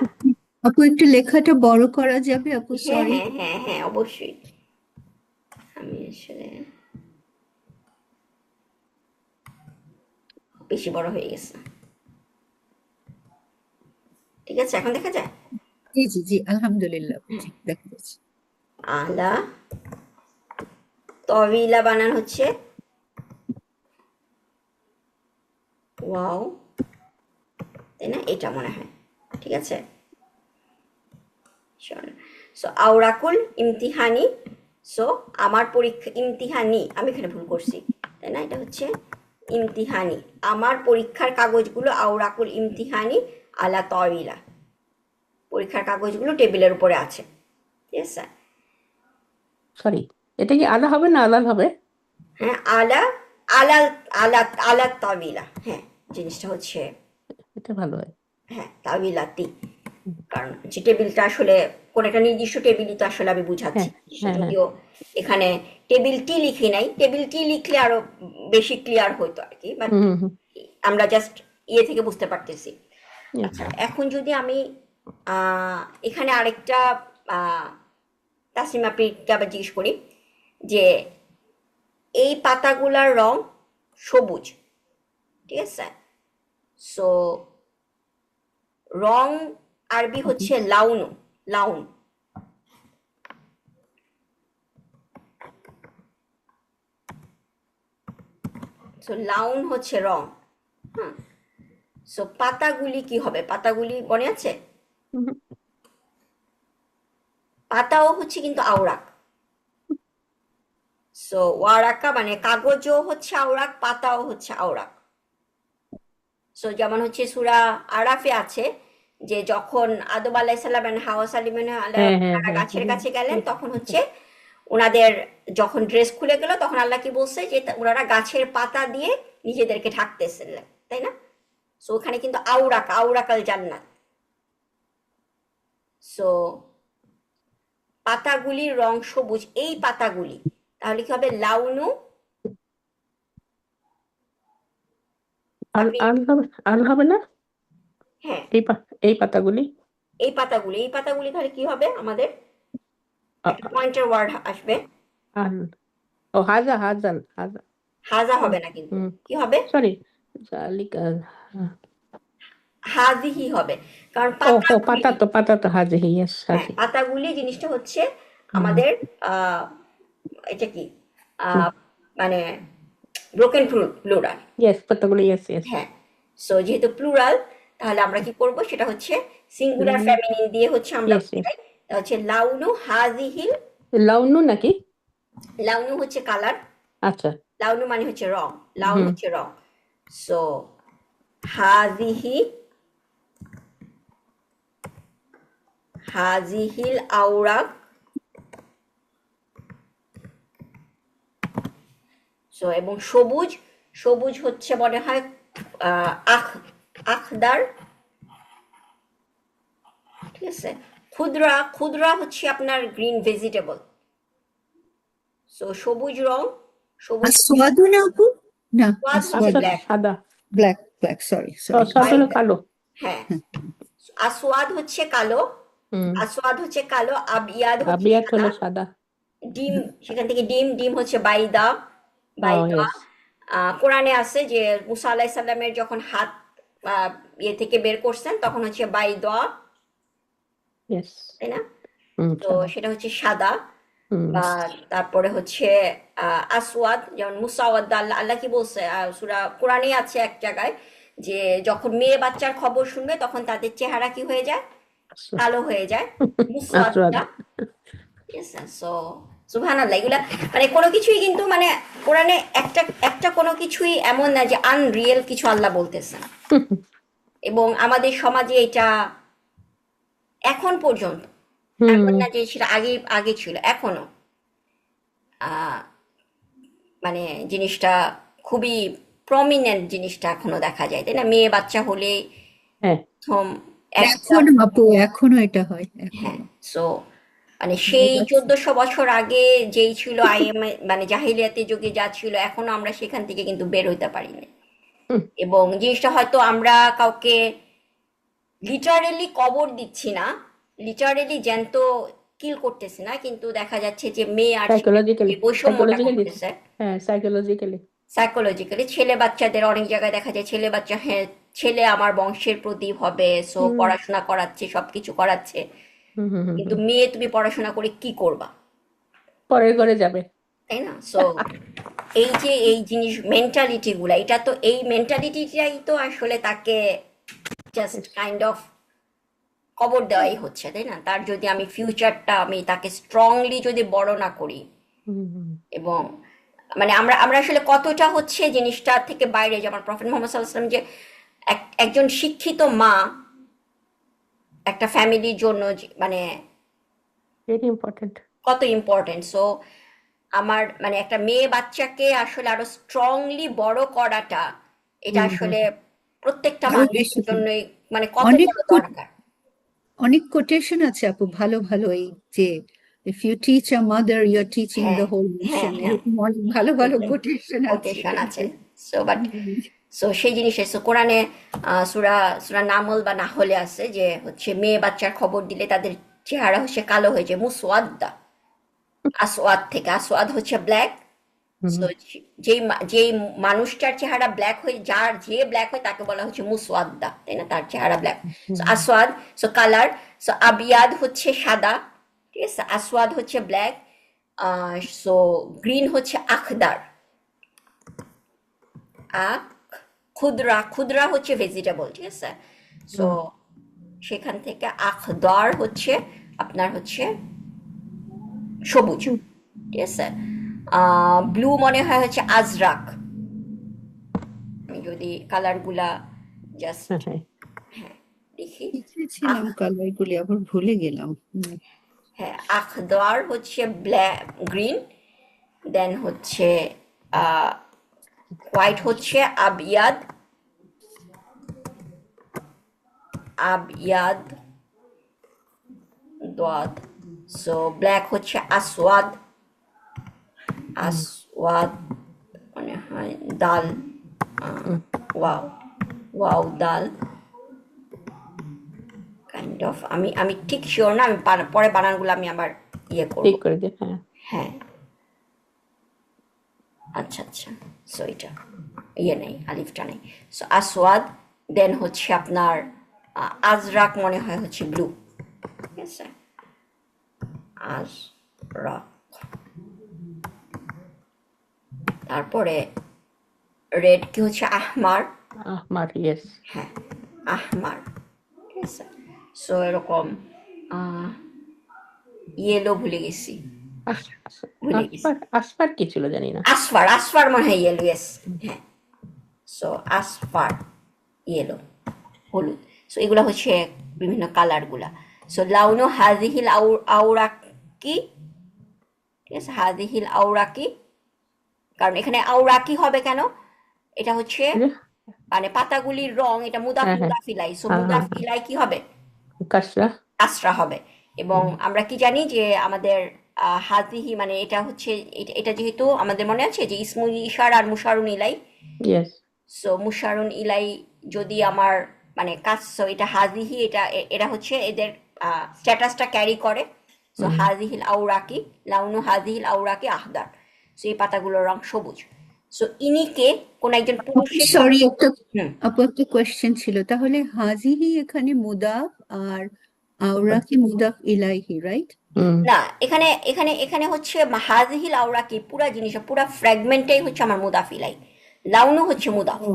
আপু একটু লেখাটা বড় করা যাবে আপু, হ্যাঁ সরি। হ্যাঁ হ্যাঁ হ্যাঁ অবশ্যই। আমি আসলে বেশি বড় হয়ে গেছে। ঠিক আছে, এখন দেখা যায়। জি জি জি, আলহামদুলিল্লাহ আপু, জি দেখা যাচ্ছে। আলা তবিলা বানান হচ্ছে ওয়াও, তাই না? এটা মনে হয় ঠিক আছে। সো আওরাকুল ইমতিহানি, সো আমার পরীক্ষা, ইমতিহানি আমি এখানে ভুল করছি, তাই না? এটা হচ্ছে ইমতিহানি, আমার পরীক্ষার কাগজগুলো, আওরাকুল ইমতিহানি আলা তবিলা, পরীক্ষার কাগজগুলো টেবিলের উপরে আছে। ঠিক আছে। সরি, এটা কি আলা হবে না আলাল হবে? হ্যাঁ, আলা আলা আলা আলা তাবিলা, হ্যাঁ জিনিসটা হচ্ছে, এটা ভালো হয়। হ্যাঁ তাবিলাতি, কারণ হচ্ছে টেবিলটা আসলে কোন একটা নির্দিষ্ট টেবিলই তো আসলে আমি বুঝাচ্ছি। হ্যাঁ হ্যাঁ হ্যাঁ, যদিও এখানে টেবিল টি লিখি নাই, টেবিল টি লিখলে আরো বেশি ক্লিয়ার হতো আর কি, বাট হুম হুম আমরা জাস্ট ইয়ে থেকে বুঝতে পারতেছি। হুম। আচ্ছা, এখন যদি আমি এখানে আরেকটা তাসলিমা আপিকে আবার জিজ্ঞেস করি যে এই পাতাগুলার রং সবুজ, ঠিক আছে? সো রং আরবি হচ্ছে লাউনু, লাউন। সো লাউন হচ্ছে রং। হ্যাঁ, সো পাতাগুলি কি হবে? পাতাগুলি মনে আছে? হুম, হুম। পাতাও হচ্ছে কিন্তু আওরাক। সো ওয়ারাকা মানে কাগজও হচ্ছে আওরাক, পাতাও হচ্ছে আওরাক। সো যেমন হচ্ছে সূরা আরাফে আছে যে যখন আদম আলাইহিস সালাম এন্ড হাওয়া সালিমিন হ্যাঁ হ্যাঁ ওনারা হ্যাঁ গাছের হুম, কাছে গেলেন, হুম, তখন হচ্ছে ওনাদের যখন ড্রেস খুলে গেল, তখন আল্লাহ কি বলছে যে ওনারা গাছের পাতা দিয়ে নিজেদেরকে ঢাকতেছিলেন, তাই না? সো ওখানে কিন্তু আওরাক, আওরাকাল জান্নাত। সো পাতাগুলির রং সবুজ, এই পাতাগুলি, তাহলে কি হবে? লাউনু। আল আপনি, আল হবে, আল হবে না হ্যাঁ এই পাতাগুলি? এই পাতাগুলি, এই পাতাগুলি তাহলে কি হবে? আমাদের আ- একটা আ- পয়েন্টার ওয়ার্ড আসবে। আল, ও হাজা হাজাল হাজা। হাজা হুম হবে না, কিন্তু হুম, কি হবে? সরি, জালিকা। হাজিহি হবে, কারণ ও ও পাতাগুলি, পাতা তো হাজি, ইয়েস হ্যাঁ হাজি। পাতাগুলি জিনিসটা হচ্ছে হুম আমাদের আহ এটা কি হুম, মানে ব্রোকেন প্লুরাল। ইয়েস পাতাগুলি, ইয়েস ইয়েস। হ্যাঁ, সো যেহেতু প্লুরাল, তাহলে আমরা কি করব? সেটা হচ্ছে সিঙ্গুলার ফেমিনিন দিয়ে হচ্ছে আমরা ইয়েস ইয়েস। বুঝাই। তা হচ্ছে লাউনু হাজিহিল, লাউনু নাকি? লাউনু হচ্ছে কালার, আচ্ছা। লাউনু মানে হচ্ছে রং, লাউন হুম, হচ্ছে রং। সো হাজিহি, হাজিহিল আওরাক। সো এবং সবুজ, সবুজ হচ্ছে মনে হয় আখ, আখদার, ঠিক আছে? ক্ষুদ্রা, ক্ষুদ্রা হচ্ছে আপনার গ্রিন ভেজিটেবল। সো সবুজ রং, সবুজ আসওয়াদু না আপু? না, সোয়াদ হচ্ছে আসওয়াদ, আচ্ছা ব্ল্যাক। সাদা। ব্ল্যাক ব্ল্যাক, সরি ও সরি। সব হলো কালো। হ্যাঁ, আসওয়াদ হচ্ছে কালো, হুম, আসওয়াদ হচ্ছে কালো, আবিয়াদ হচ্ছে আবিয়াত সাদা। হলো সাদা। ডিম, সেখান থেকে ডিম, ডিম হচ্ছে বাইদা, ও বাইদা। ইয়েস। কোরআনে আছে যে মুসা আলাইহিস সালামের যখন হাত ইয়ে থেকে বের করছেন, তখন হচ্ছে বাইদা, ইয়েস। তাই না? হুম, তো সাদা। সেটা হচ্ছে সাদা। হুম, বা তারপরে হচ্ছে আসওয়াদ, যেমন মুসাওয়াদ, আল্লাহ, আল্লাহ কি বলছে সূরা কোরআনে আছে এক জায়গায় যে যখন মেয়ে বাচ্চার খবর শুনবে, তখন তাদের চেহারা কি হয়ে যায়? কালো হয়ে যায়, আসওয়াদ। মুসওয়াদা। ঠিক আছে? সো সুবহানাল্লাহ, এগুলা মানে কোনো কিছুই কিন্তু মানে কোরআনে একটা একটা কোনো কিছুই এমন না যে আনরিয়েল কিছু আল্লাহ বলতেছেন। এবং আমাদের সমাজে এটা এখন পর্যন্ত, এমন হুম, না যে সেটা আগে আগে ছিল, এখনো আহ মানে জিনিসটা খুবই প্রমিনেন্ট, জিনিসটা এখনো দেখা যায়, তাই না? মেয়ে বাচ্চা হলে হ্যাঁ। প্রথম একটা, এখনো আপু, এখনো এটা হয় হ্যাঁ। এখনো। সো মানে মেয়ে সেই বাচ্চা। 1400 বছর আগে যেই ছিল আইএম, মানে জাহিলিয়াতের যুগে যা ছিল, এখনো আমরা সেখান থেকে কিন্তু বের হইতে পারিনি। হুম, এবং জিনিসটা হয়তো আমরা কাউকে লিটারেলি কবর দিচ্ছি না, লিটারেলি জ্যান্ত কিল করতেছে না, কিন্তু দেখা যাচ্ছে যে মেয়ে আর ছেলের সাইকোলজিক্যালি যে বৈষম্যটা সাইকোলজিক্যালি করতেছে হ্যাঁ সাইকোলজিক্যালি সাইকোলজিক্যালি। ছেলে বাচ্চাদের অনেক জায়গায় দেখা যায় ছেলে বাচ্চা, হ্যাঁ ছেলে আমার বংশের প্রদীপ হবে, সো হুম পড়াশোনা করাচ্ছে, সবকিছু করাচ্ছে, হুম হুম হুম কিন্তু হুম। মেয়ে তুমি পড়াশোনা করে কি করবা, পরের ঘরে যাবে। তাই না? সো এই যে এই জিনিস মেন্টালিটি গুলা, এটা তো এই মেন্টালিটিটাই তো আসলে তাকে জাস্ট কাইন্ড অফ কবর দেওয়াই হচ্ছে, তাই না? তার যদি আমি ফিউচারটা আমি তাকে স্ট্রংলি যদি বড় না করি, হুম হুম এবং মানে আমরা আমরা আসলে কতটা হচ্ছে জিনিসটা থেকে বাইরে, যেমন প্রফেট মোহাম্মদ সাল্লাল্লাহু আলাইহি ওয়াসাল্লাম যে একজন শিক্ষিত মা একটা ফ্যামিলির জন্য মানে ভেরি ইম্পর্টেন্ট। কত ইম্পর্টেন্ট। সো আমার মানে একটা মেয়ে বাচ্চাকে আসলে আরো স্ট্রংলি বড় করাটা, এটা হুম হুম আসলে প্রত্যেকটা আরো বেশি মানুষের জন্যই মানে কত অনেক বড় দরকার। অনেক কোটেশন আছে আপু, ভালো ভালো, এই যে if you teach a mother you are teaching হ্যাঁ দ্য হোল হ্যাঁ নেশন, হ্যাঁ, এরকম অনেক ভালো ভালো কোটেশন আছে কোটেশন আছে। কিন্তু সো বাট সো সেই জিনিসে সো কোরআনে সুরা সুরা নামল বা নাহলে আছে যে হচ্ছে মেয়ে বাচ্চার খবর দিলে তাদের চেহারা হচ্ছে কালো হয়ে যায়, মুসওয়াদ্দা। আসওয়াদ থেকে, আসওয়াদ হচ্ছে ব্ল্যাক। হুম সো যেই মানুষটার চেহারা ব্ল্যাক হয়ে, যার যে ব্ল্যাক হয় তাকে বলা হচ্ছে মুসওয়াদ্দা, তাই না? তার চেহারা ব্ল্যাক। সো হুম আসওয়াদ, সো কালার। সো আবিয়াদ হচ্ছে সাদা, ঠিক আছে? আসওয়াদ হচ্ছে ব্ল্যাক, সো গ্রিন হচ্ছে আখদার। আখ, খুদরা, খুদরা হচ্ছে ভেজিটেবল, ঠিক আছে? সো হুম সেখান থেকে আখদার হচ্ছে আপনার হচ্ছে সবুজ, হুম। ঠিক আছে? ব্লু মনে হয় হচ্ছে আজরাক। আমি যদি কালারগুলা জাস্ট হ্যাঁ হ্যাঁ দেখি। আখ, লিখেছিলাম কালার গুলি, আবার ভুলে গেলাম। হ্যাঁ আখদার হচ্ছে ব্ল্যাক গ্রিন, দেন হচ্ছে হোয়াইট হচ্ছে আবিয়াদ, আবিয়াদ দোয়াদ। সো ব্ল্যাক হচ্ছে আসওয়াদ, হুম আসওয়াদ মনে হয় দাল। হুম। ওয়াও, ওয়াও দাল কাইন্ড অফ। আমি আমি ঠিক শিওর না, আমি পরে বানানগুলো আমি আবার ইয়ে করব। ঠিক করে দে হ্যাঁ। হ্যাঁ, আচ্ছা আচ্ছা। সো এটা ইয়ে নেই, আলিফটা নেই। সো আসওয়াদ, দেন হচ্ছে আপনার আজরাক মনে হয় হচ্ছে ব্লু, ঠিক আছে? আজরাক, তারপরে রেড কি হচ্ছে আহমার। আমার ইয়েস। হ্যাঁ, আহমার, ঠিক আছে? সো এরকম ইয়েলো ভুলে গেছি, ভুলে গেছি। আসপার আসপার কি ছিল জানি না। আসফার, আসফার মনে হয় ইয়েলো, ইয়েস। হ্যাঁ, সো আসফার ইয়েলো, হলুদ। সো এগুলো হচ্ছে বিভিন্ন কালারগুলা। সো লাউনো হাজিহিল আউরাকি, ঠিক আছে? হাজিহিল আউরাকি, কারণ এখানে আউরাকি হবে কেন? এটা হচ্ছে এই যে, মানে পাতাগুলির রং, এটা মুদাফ হ্যাঁ হ্যাঁ মুদাফিলাই। সো হ্যাঁ হ্যাঁ হ্যাঁ মুদাফিলাই কি হবে? কাসরা। আসরা হবে। এবং হুম আমরা কি জানি যে আমাদের হাজিহি মানে এটা হচ্ছে এটা যেহেতু আমাদের মনে আছে যে ইসমুল ইশারা আর মুশারুন ইলাই। ইয়েস। সো মুশারুন ইলাই যদি আমার মানে কাজ, সো এটা হাজিহি, এটা এরা হচ্ছে এদের স্ট্যাটাসটা ক্যারি করে। সো হুম হাজিহিল আউরাকি, লাউনু হাজিহিল আউরাকি আহদার। সো এই পাতাগুলোর রং সবুজ। সো ইনিকে কোন একজন পুরুষের সরি, একটা হুম, আপু একটা কোয়েশ্চেন ছিল, তাহলে হাজিহি এখানে মুদাফ আর আওরা কি মুদাফ ইলাইহি, রাইট? হুম না, এখানে এখানে এখানে হচ্ছে হাজিহিল আউরাকি পুরা জিনিস, পুরা ফ্র্যাগমেন্টটাই হচ্ছে আমার মুদাফ ইলাই। লাউনু হচ্ছে মুদাফ। ও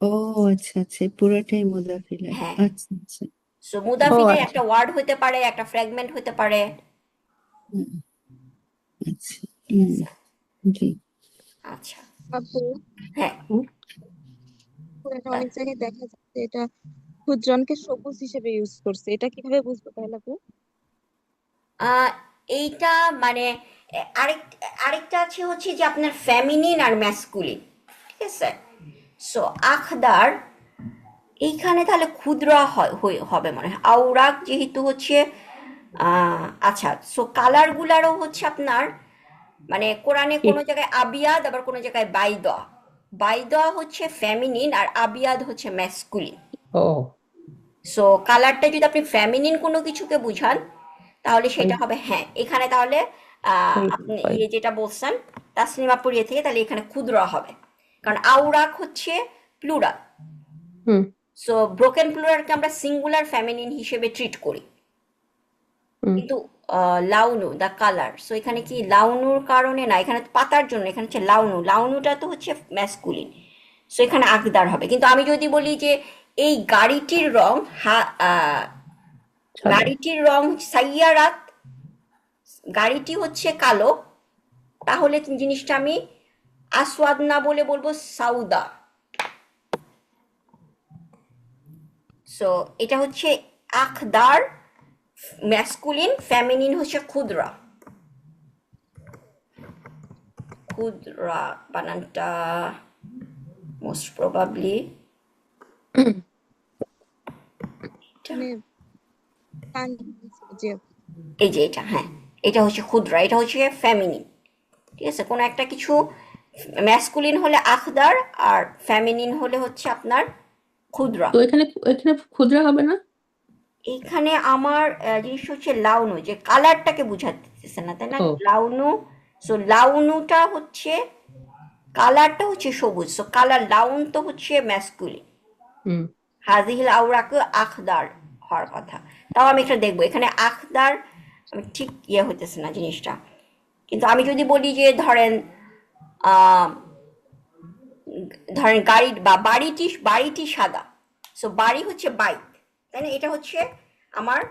ও আচ্ছা আচ্ছা, পুরোটাই মুদাফ ইলাইহি, হ্যাঁ, আচ্ছা আচ্ছা। সো মুদাফ ও ইলাই আচ্ছা। একটা ওয়ার্ড হতে পারে, একটা ফ্র্যাগমেন্ট হতে পারে। হুম, আচ্ছা। ঠিক আছে, জি। আচ্ছা। আপু হ্যাঁ, হুম, এটা অনেক জায়গায় দেখা যাচ্ছে এটা ক্ষুদ্রনকে সবুজ হিসেবে ইউজ করছে, এটা কিভাবে বুঝবো তাহলে আপু? আহ, এইটা মানে আরেক আরেকটা আছে হচ্ছে যে আপনার ফ্যামিনিন আর ম্যাসকুলিন, ঠিক আছে? সো আখদার এইখানে তাহলে ক্ষুদ্র হবে মনে হয়। আওরাক যেহেতু হচ্ছে আচ্ছা, সো কালার গুলারও হচ্ছে আপনার মানে কোরআনে কি কোনো জায়গায় আবিয়াদ, আবার কোনো জায়গায় বাইদা। বাইদা হচ্ছে ফেমিনিন আর আবিয়াদ হচ্ছে ম্যাসকুলিন। ও সো কালারটা যদি আপনি ফেমিনিন কোনো কিছুকে বুঝান তাহলে সেটা হবে, হ্যাঁ এখানে তাহলে আপনি ইয়ে যেটা বলছেন তাসনিমা পুরিয়ে থেকে, তাহলে এখানে ক্ষুদ্র হবে, কারণ আওরাক হচ্ছে প্লুরাল। হুম সো ব্রোকেন প্লুরালকে আমরা সিঙ্গুলার ফেমিনিন হিসেবে ট্রিট করি, হুম কিন্তু লাউনু দ্য কালার, সো এখানে কি লাউনুর কারণে না, এখানে তো পাতার জন্য, এখানে হচ্ছে লাউনু, লাউনুটা তো হচ্ছে ম্যাসকুলিন, সো এখানে আকদার হবে। কিন্তু আমি যদি বলি যে এই গাড়িটির রং সাদা গাড়িটির রং সাইয়ারাত, গাড়িটি হচ্ছে কালো, তাহলে জিনিসটা আমি আসওয়াদ না বলে বলবো সাউদা। সো এটা হচ্ছে আখদার ম্যাসকুলিন, ফেমিনিন হচ্ছে ক্ষুদ্রা। ক্ষুদ্রা বানানটা মোস্ট প্রবাবলি মানে কান যে এই যে এটা, হ্যাঁ এটা হচ্ছে ক্ষুদ্রা, এটা হচ্ছে ফেমিনিন। ঠিক আছে, কোনো একটা কিছু ম্যাসকুলিন হলে আখদার আর ফেমিনিন হলে হচ্ছে আপনার ক্ষুদ্রা। তো এখানে এখানে ক্ষুদ্রা হবে না? এইখানে আমার জিনিস হচ্ছে লাউনু, যে কালারটাকে বুঝাতেছে না, তাই না? ও লাউনু, সো লাউনুটা হচ্ছে, কালারটা হচ্ছে সবুজ, সো কালার, লাউন তো হচ্ছে ম্যাসকুলিন, হুম হাজিহিল আওরাকে আখদার হওয়ার কথা। তাও আমি একটা দেখবো এখানে আখদার, আমি ঠিক ইয়ে হইতেছে না জিনিসটা। কিন্তু আমি যদি বলি যে ধরেন আহ ধরেন গাড়ি বা বাড়িটি, বাড়িটি সাদা, সো বাড়ি হচ্ছে বাইক, তাই না? এটা হচ্ছে আমার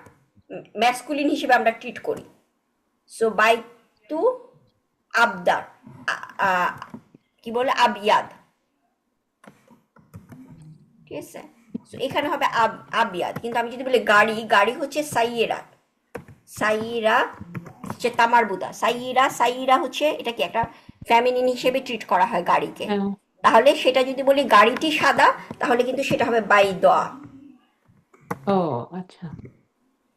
ম্যাসকুলিন হিসেবে আমরা ট্রিট করি। সো বাইক টু আবদার, কি বলে আবিয়াদ, ঠিক আছে? সো এখানে হবে আবিয়াদ। কিন্তু আমি যদি বলি গাড়ি, গাড়ি হচ্ছে সাইয়েরা, সাইরা হচ্ছে তামারবুদা, সাইরা, সাইরা হচ্ছে এটা কি একটা ফেমিনিন হিসেবে ট্রিট করা হয় গাড়িকে, হ্যাঁ তাহলে সেটা যদি বলি গাড়িটি সাদা তাহলে কিন্তু সেটা হবে বাই দোয়া। ও আচ্ছা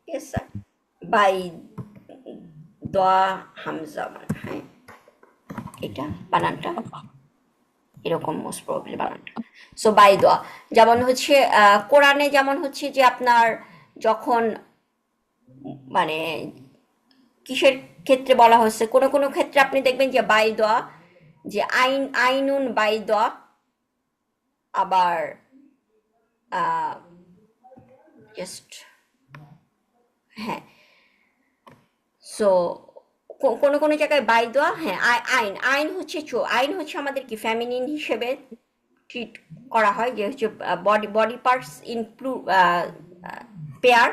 ঠিক আছে, বাই দোয়া হামজা, হ্যাঁ এটা বানানটা এরকম মোস্ট প্রবাবলি বানানটা। সো বাই দোয়া, যেমন হচ্ছে কোরআনে যেমন হচ্ছে যে আপনার যখন মানে কিসের ক্ষেত্রে বলা হচ্ছে, কোনো কোনো ক্ষেত্রে আপনি দেখবেন যে বাই দোয়া, যে আইন, আইনুন বাই দোয়া, আবার জাস্ট হ্যাঁ, সো কোনো কোনো জায়গায় বাই দেওয়া, হ্যাঁ আইন, আইন হচ্ছে আইন হচ্ছে আমাদের কি ফেমিনিন হিসেবে ট্রিট করা হয়, যে হচ্ছে body, body parts in pair,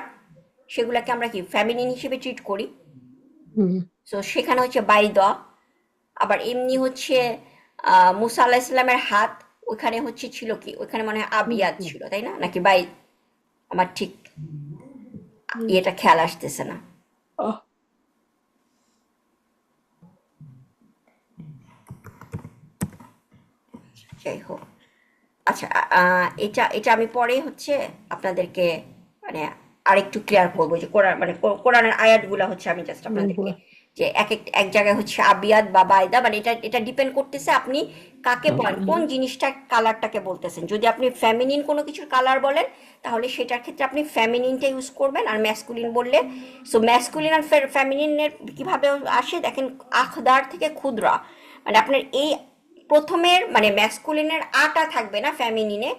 সেগুলোকে আমরা কি ফেমিনিন হিসেবে ট্রিট করি। হুম সো সেখানে হচ্ছে বাই দেওয়া। আবার এমনি হচ্ছে মুসা আল্লাহ ইসলামের হাত, ওইখানে হচ্ছে ছিল কি, ওইখানে মনে হয় আবিয়াদ ছিল, তাই না? নাকি বাই, আমার ঠিক ইয়েটা খেয়াল আসতেছে না। আহ, যাই হোক, আচ্ছা এটা এটা আমি পরে হচ্ছে আপনাদেরকে মানে আরেকটু ক্লিয়ার করবো, যে কোরআন মানে কোরআনের আয়াতগুলা হচ্ছে আমি জাস্ট আপনাদেরকে, যে এক জায়গায় হচ্ছে আবিয়াদ বা বায়দা, মানে এটা এটা ডিপেন্ড করতেছে আপনি কাকে বলেন, কোন জিনিসটা কালারটাকে বলতেছেন। যদি আপনি ফেমিনিন কোনো কিছুর কালার বলেন তাহলে সেটার ক্ষেত্রে আপনি ফেমিনিনটা ইউজ করবেন, আর ম্যাসকুলিন বললে, সো ম্যাসকুলিন আর ফেমিনিনের কিভাবে আসে দেখেন, আখদার থেকে ক্ষুদ্রা, মানে আপনার এই প্রথমের মানে ম্যাসকুলিনের আটা থাকবে না ফেমিনিনে,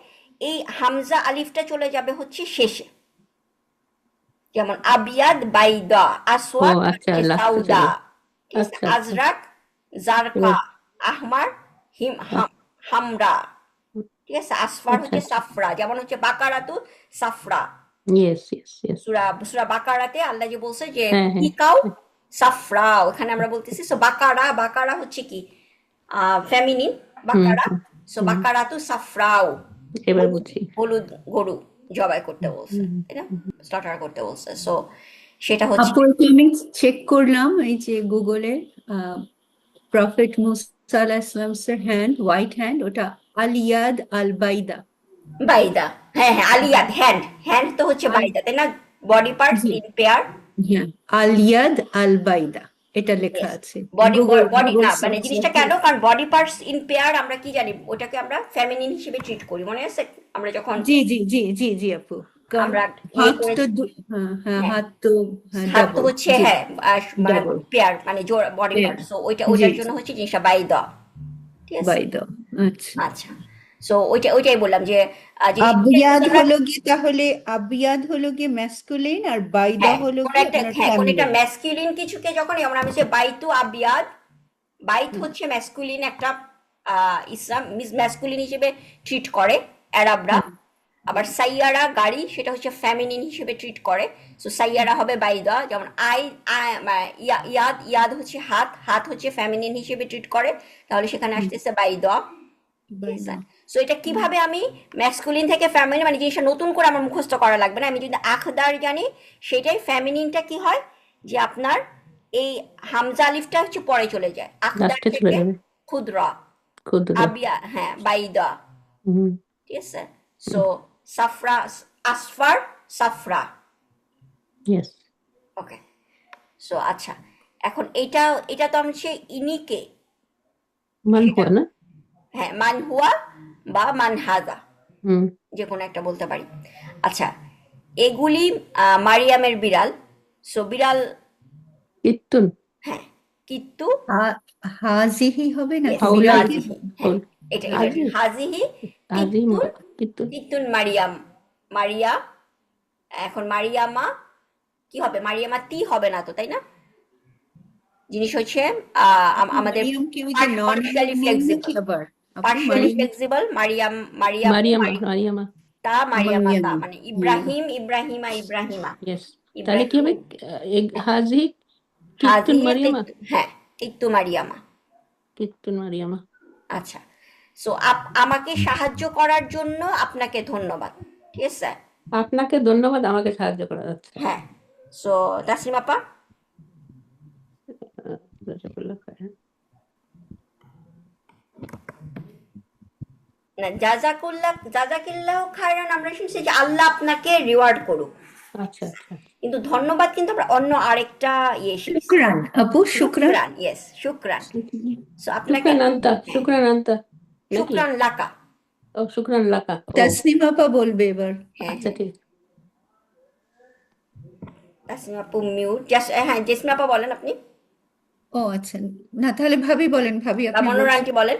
এই হামজা আলিফটা চলে যাবে হচ্ছে শেষে, যেমন আবিয়াদ বাইদা, ও আসওয়াদ আচ্ছা হচ্ছে লাস্টে সাউদা, চলে ঠিক আছে? আচ্ছা আচ্ছা আজরাক জারকা, এবার আহমার আহ, হামরা, ঠিক আছে? আসফার আচ্ছা হচ্ছে আচ্ছা সাফরা, যেমন হচ্ছে বাকারাতু সাফরা, ইয়েস ইয়েস ইয়েস সূরা সূরা বাকারাতে আল্লাহ যে বলছে যে হ্যাঁ হ্যাঁ ইকাও সাফরা, ওখানে আমরা বলতেছি সো বাকারা, বাকারা হচ্ছে কি ফেমিনিন, হুম বাকারা, হুম সো হুম বাকারাতু সাফরাও, এবার হলুদ, বুঝি হলুদ গরু জবাই করতে বলছে, হুম তাই না? স্লটার করতে বলছে, সো সেটা হচ্ছে আপু এটা আমি চেক করলাম এই যে গুগলে প্রফেট মুসা আলাইহিস সালামের হ্যান্ড, হোয়াইট হ্যান্ড, ওটা আলিয়াদ আল বাইদা। বাইদা, হ্যাঁ হ্যাঁ আলিয়াদ, হ্যান্ড, হ্যান্ড তো হচ্ছে আল বাইদা, তাই না? Body parts G in pair, হ্যাঁ, আলিয়াদ আল বাইদা এটা লেখা ইয়েস, আছে বডি, গুগল বডি গুগল না মানে সার্চে। জিনিসটা কেন, কারণ বডি পার্টস ইন পেয়ার আমরা কি জানি, ওটাকে আমরা ফেমিনিন হিসেবে ট্রিট করি, মনে আছে আমরা যখন, জি জি জি জি জি আপু কারণ আমরা ইয়ে হাত তো করেছি। হ্যাঁ হ্যাঁ হ্যাঁ, হাত তো হ্যাঁ হাত তো ডাবল হচ্ছে জি হ্যাঁ মানে ডাবল পেয়ার মানে জোড় বডি পার্ট, সো জি ওইটার জি জন্য হচ্ছে জিনিসটা বাই দেওয়া। ঠিক আছে। বাই দাও আচ্ছা আচ্ছা, সো ওইটাই বললাম যে জিনিসটা আবিয়াদ যদি আমরা হলো গিয়ে তাহলে আবিয়াদ হলো গিয়ে ম্যাসকুলিন আর বাইদা হলো কোন গিয়ে একটা আপনার কোন একটা ফ্যামিলিন ম্যাসকুলিন কিছুকে যখন আমরা বলছি বাইতু আবিয়াদ, বাইত হচ্ছে ম্যাসকুলিন একটা ইসলাম ম্যাসকুলিন হিসেবে ট্রিট করে আরবরা। আবার সাইয়ারা গাড়ি সেটা হচ্ছে ফেমিনিন হিসেবে ট্রিট করে। সো সাইয়ারা হবে বাইদা, যেমন ইয়াদ, ইয়াদ হচ্ছে হাত, হাত হচ্ছে ফেমিনিন হিসেবে ট্রিট করে, তাহলে সেখানে আসতেছে বাইদা। ঠিক আছে। বাইদা সো এটা কিভাবে আমি ম্যাসকুলিন থেকে ফ্যামিলিন, মানে জিনিসটা নতুন করে আমার মুখস্থ করা লাগবে না, আমি যদি আখদার জানি সেটাই ফ্যামিলিনটা কি হয় যে আপনার এই হামজা আলিফটা হচ্ছে পরে চলে যায়, আখদার লাস্টে চলে থেকে যাবে খুদরা, ক্ষুদ্র আবিয়া বাইদা। হুম ঠিক আছে। সো সাফরা, আসফার, সাফরা। Yes okay. সো আচ্ছা, এখন এটা তো আমি সে ইনিকে, মান সেটা হুয়া না মান হুয়া বা মান হাজা, হুম যে কোনো একটা বলতে পারি। আচ্ছা, এগুলি মারিয়ামের বিড়াল। সো বিড়াল, কিত্তুন কিন্তু হাজিহি হবে নাকি ইয়েস হাউলাই বিড়ালকে হাজিহি, হাউল এটা হাজি হাজিহি হাজি কিত্তুন, কিত্তুন কিত্তুন মারিয়াম, মারিয়া। এখন মারিয়ামা কি হবে, মারিয়ামা তি হবে না তো, তাই না? জিনিস হচ্ছে আমাদের মারিয়াম কি ওই যে নন পার্শিয়ালি নেম নাকি ফ্লেক্সিবল, আবার আপু পার্শিয়ালি মারিয়াম ফ্লেক্সিবল মারিয়াম, মারিয়াম মারিয়ামা মারিয়ামা তা মারিয়ামা তা, মারিয়াম মানে ইব্রাহিম, ইব্রাহিমা, ইব্রাহিমা, ইয়েস তাহলে কি হবে ইব্রাহিম। হাজি কিত্তুন হাজিহি মারিয়ামা কিত্তু মারিয়ামা। কিত্তুন মারিয়ামা আচ্ছা, সো আমাকে সাহায্য করার জন্য আপনাকে ধন্যবাদ। ঠিক আছে। আপনাকে ধন্যবাদ আমাকে সাহায্য করা যাচ্ছে হ্যাঁ, সো তাসলিম আপা, জাযাকাল্লাহ খাইরান। না জাজাকিল্লাহ খায়রান আমরা শুনছি যে আল্লাহ আপনাকে রিওয়ার্ড করুক, আচ্ছা আচ্ছা কিন্তু ধন্যবাদ কিন্তু আমরা অন্য আরেকটা ইয়ে শিখছি। শুকরান আপু শুকরান শুকরান, ইয়েস শুকরান। সো আপনাকে শুকরান আন্তা শুকরান আন্তা নাকি শুকরান লাকা। ও শুকরান লাকা ও তাসনিম আপা বলবে এবার আচ্ছা ঠিক তাসলিম আপু মিউট, জেসমিন আপা বলেন আপনি, ও আচ্ছা না তাহলে ভাবি বলেন ভাবি বা আপনি মনোর বলছেন আন্টি বলেন।